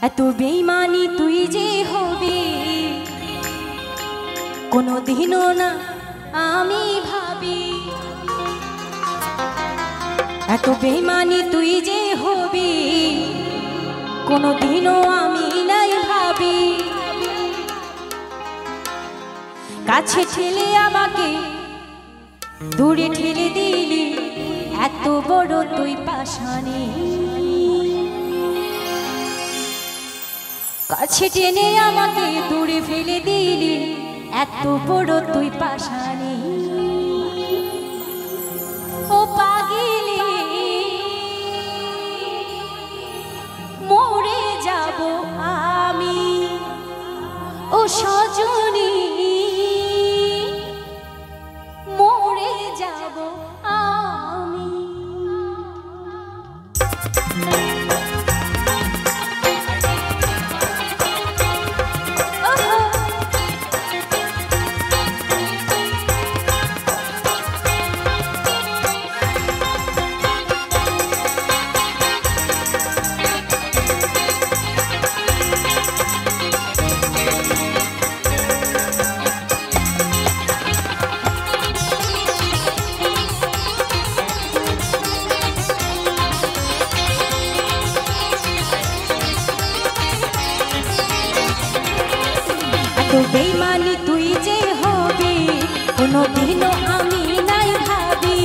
এত বেইমানি তুই যে হবি কোনোদিনও না আমি ভাবি। এত বেইমানি তুই যে হবি কোনোদিনও আমি নাই ভাবি। কাছে ঠেলে আমাকে দূরে ঠেলে দিলি, এত বড় তুই পাষাণী। কাছে টেনে আমাকে দূরে ফেলে দিলি, এত বড় তুই পাষাণী। ও পাগলি মরে যাব আমি, ও সজনী মরে যাব আমি। বেইমানি তুই যে হবি কোনোদিনও আমি নাই ভাবি।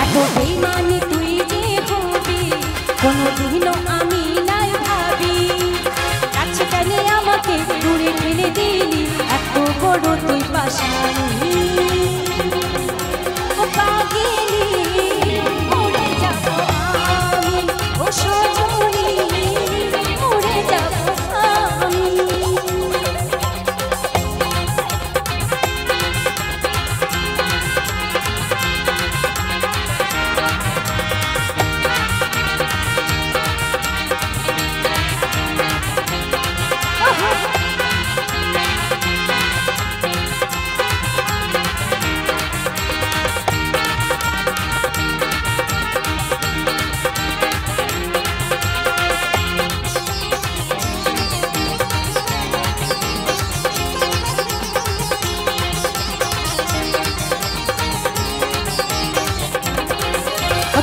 এত বেইমানি তুই যে হবি কোনোদিনও আমি নাই ভাবি। কাছে টানে আমাকে দূরে ঠেলে দিলি, এত বড় তুই পাষাণী। ও পাগলি মরে যাব আমি, ও সজনী মরে যাব আমি।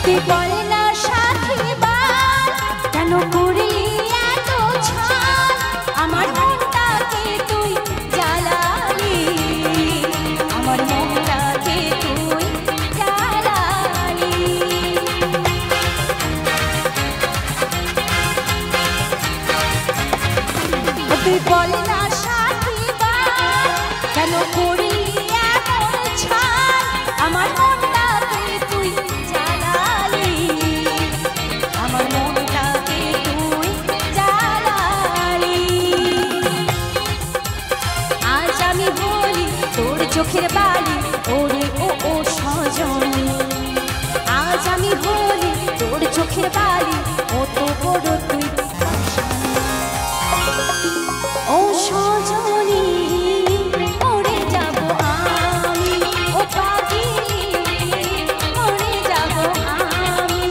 তুই বলে না সাথী বার কেন করলি এত ছাড়, আমার মনটাকে তুই জ্বালালি, আমার মনটাকে তুই জ্বালালি। তুই বলে না সাথী বার কেন করলি এত ছাড়, আমার মনটাকে তুই আমার মনটাকে তুই জ্বালালি। আজ আমি বলি তোর চোখের বালি, ওরে ও ও সজনী। আজ আমি বলি তোর চোখের বালি, কত বড় তুই ও সজনী মরে যাব আমি, ও পাগলি মরে যাব আমি।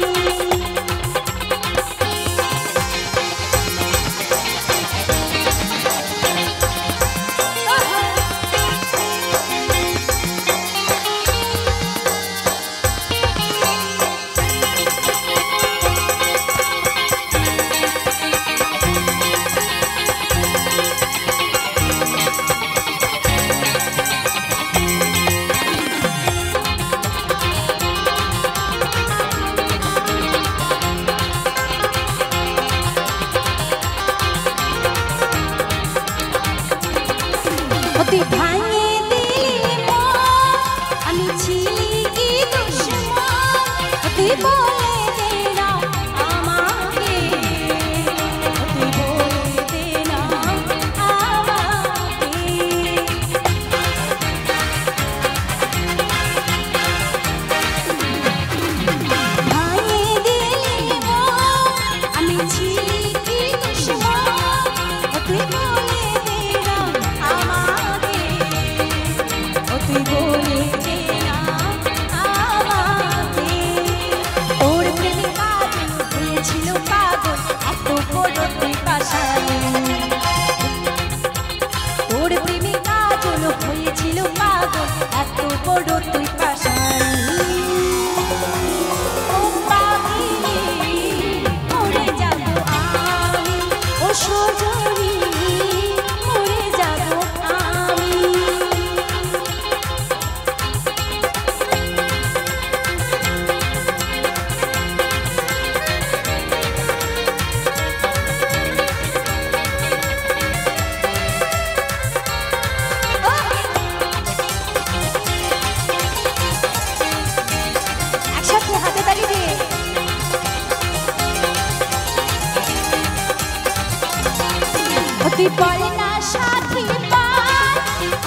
তুই বল না সাথী পার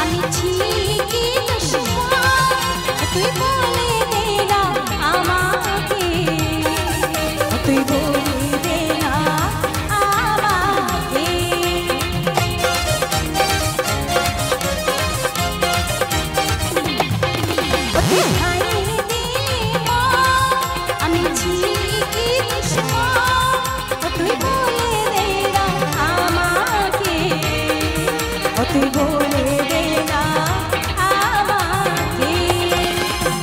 আমি ঠিকই দুশ্মন তুই বলে দে না আমাকে তুই বলে দে না আমাকে তুই খাইয়ে দিলি মা আমি ঠিকই দুশ্মন তুই বলে দে না আমাকে তুই বলে দে না আমাকে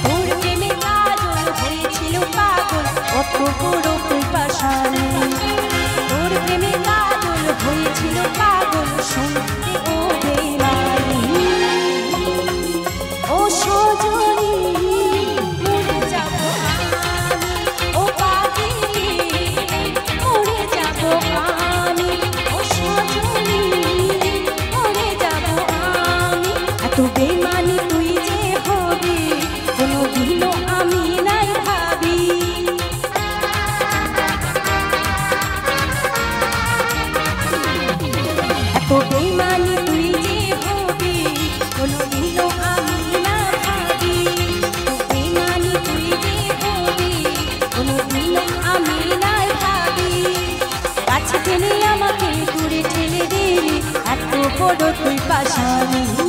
তোর প্রেমে কাজল হয়েছিল পাগল কত বড় পাষাণী তোর প্রেমে কাজল হয়েছিল পাগল শুনতে ও বেমানি ও সজনী মরে যাব আমি ও পাগলি মরে যাব আমি ও সজনী মরে যাব আমি এত বেমানি তুই যে হবি কোনোদিনও আমি নাই ভাবি এত বেমানি তুই যে হবি কোনোদিনও আমি না ভাবি এত বেমানি তুই যে হবি কোনোদিনও আমি নাই ভাবি কাছে টেনে আমাকে দূরে ঠেলে দিলি এত বড় তুই পাষাণী